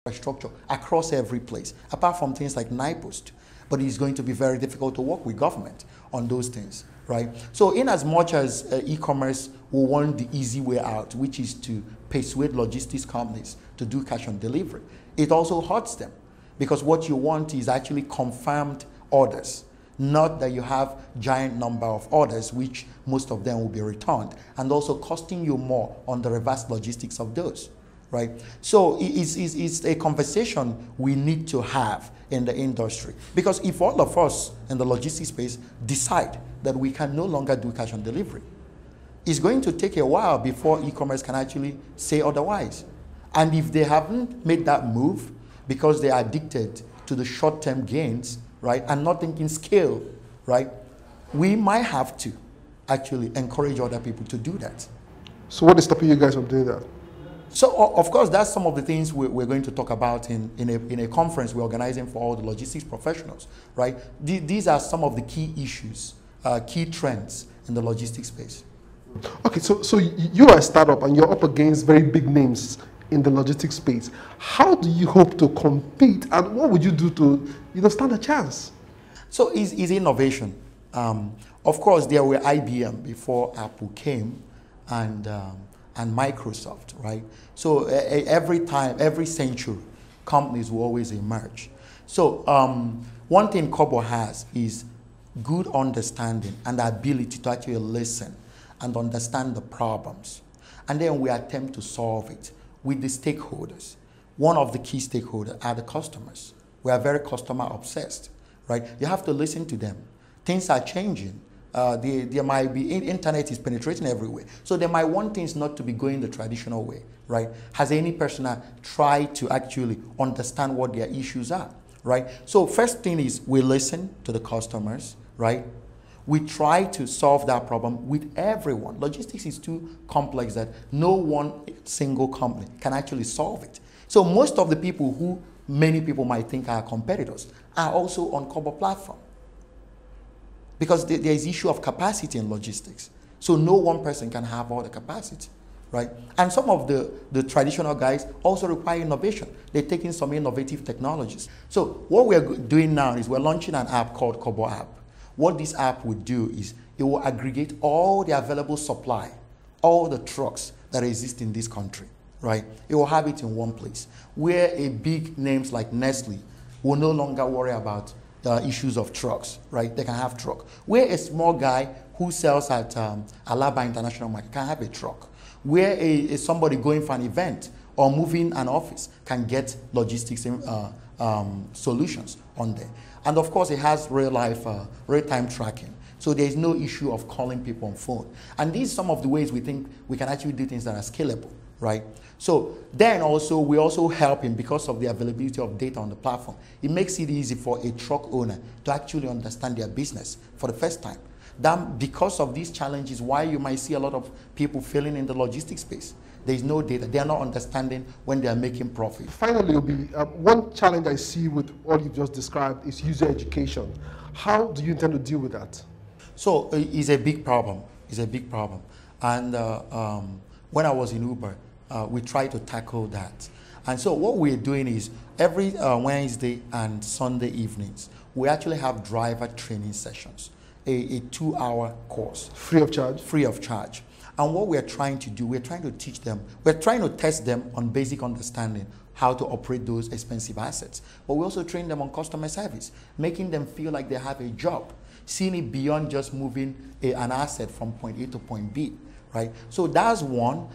infrastructure across every place, apart from things like NIPOST. But it's going to be very difficult to work with government on those things, right? So in as much as e-commerce will want the easy way out, which is to persuade logistics companies to do cash on delivery, it also hurts them, because what you want is actually confirmed orders, not that you have giant number of orders, which most of them will be returned, and also costing you more on the reverse logistics of those, right? So it's a conversation we need to have in the industry, because if all of us in the logistics space decide that we can no longer do cash on delivery, it's going to take a while before e-commerce can actually say otherwise. And if they haven't made that move because they are addicted to the short-term gains, right, and not thinking scale, right, we might have to actually encourage other people to do that. So what is stopping you guys from doing that? So, of course, that's some of the things we're going to talk about in a conference we're organizing for all the logistics professionals, right? These are some of the key issues, key trends in the logistics space. Okay, so you are a startup and you're up against very big names in the logistics space. How do you hope to compete, and what would you do to stand a chance? So it's innovation. Of course, there were IBM before Apple came, and Microsoft, right? So every century, companies will always emerge. So one thing Kobo has is good understanding and the ability to actually listen and understand the problems. And then we attempt to solve it with the stakeholders. One of the key stakeholders are the customers. We are very customer obsessed, right? You have to listen to them. Things are changing. There might be, internet is penetrating everywhere. So they might want things not to be going the traditional way, right? Has any person tried to actually understand what their issues are, right? So first thing is we listen to the customers, right? We try to solve that problem with everyone. Logistics is too complex that no one single company can actually solve it. So most of the people who many people might think are competitors are also on Kobo platform, because there is issue of capacity in logistics. So no one person can have all the capacity, right? And some of the traditional guys also require innovation. They're taking some innovative technologies. So what we're doing now is we're launching an app called Kobo app. What this app would do is it will aggregate all the available supply, all the trucks that exist in this country, right? It will have it in one place, where a big names like Nestle will no longer worry about the issues of trucks, right? They can have truck. Where a small guy who sells at Alaba International Market can have a truck. Where somebody going for an event or moving an office can get logistics solutions on there. And of course, it has real-time tracking. So there is no issue of calling people on phone. And these are some of the ways we think we can actually do things that are scalable, right? So then also, we also help him because of the availability of data on the platform. It makes it easy for a truck owner to actually understand their business for the first time. Then because of these challenges, why you might see a lot of people failing in the logistics space. There is no data. They are not understanding when they are making profit. Finally, Obi, one challenge I see with what you've just described is user education. How do you intend to deal with that? So it's a big problem. It's a big problem. And when I was in Uber, we try to tackle that. And so what we're doing is every Wednesday and Sunday evenings, we actually have driver training sessions, a 2-hour course. Free of charge? Free of charge. And what we're trying to do, we're trying to teach them, we're trying to test them on basic understanding how to operate those expensive assets. But we also train them on customer service, making them feel like they have a job, seeing it beyond just moving an asset from point A to point B, right? So that's one.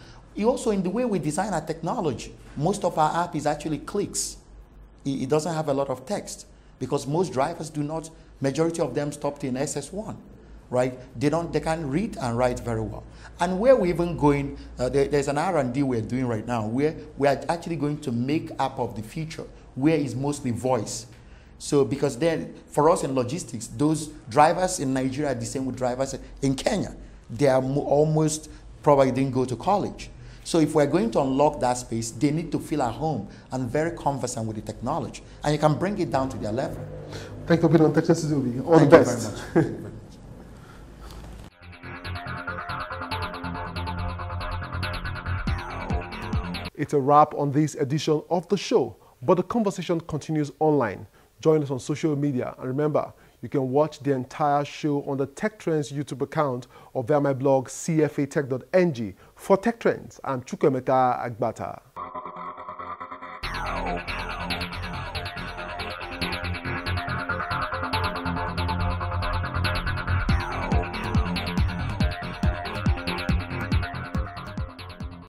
Also, in the way we design our technology, most of our app is actually clicks. It doesn't have a lot of text because most drivers do not, majority of them stopped in SS1, right? They can't read and write very well. And where we're even going, there's an R&D we're doing right now where we are actually going to make app of the future where it's mostly voice. So because then for us in logistics, those drivers in Nigeria are the same with drivers in Kenya. They are almost probably didn't go to college. So if we're going to unlock that space, they need to feel at home and very conversant with the technology. And you can bring it down to their level. Thank you for being on Texas Studio. All the best. Thank you very much. It's a wrap on this edition of the show. But the conversation continues online. Join us on social media, and remember, you can watch the entire show on the Tech Trends YouTube account or via my blog cfatech.ng. For Tech Trends, I'm Chukwemeka Agbata.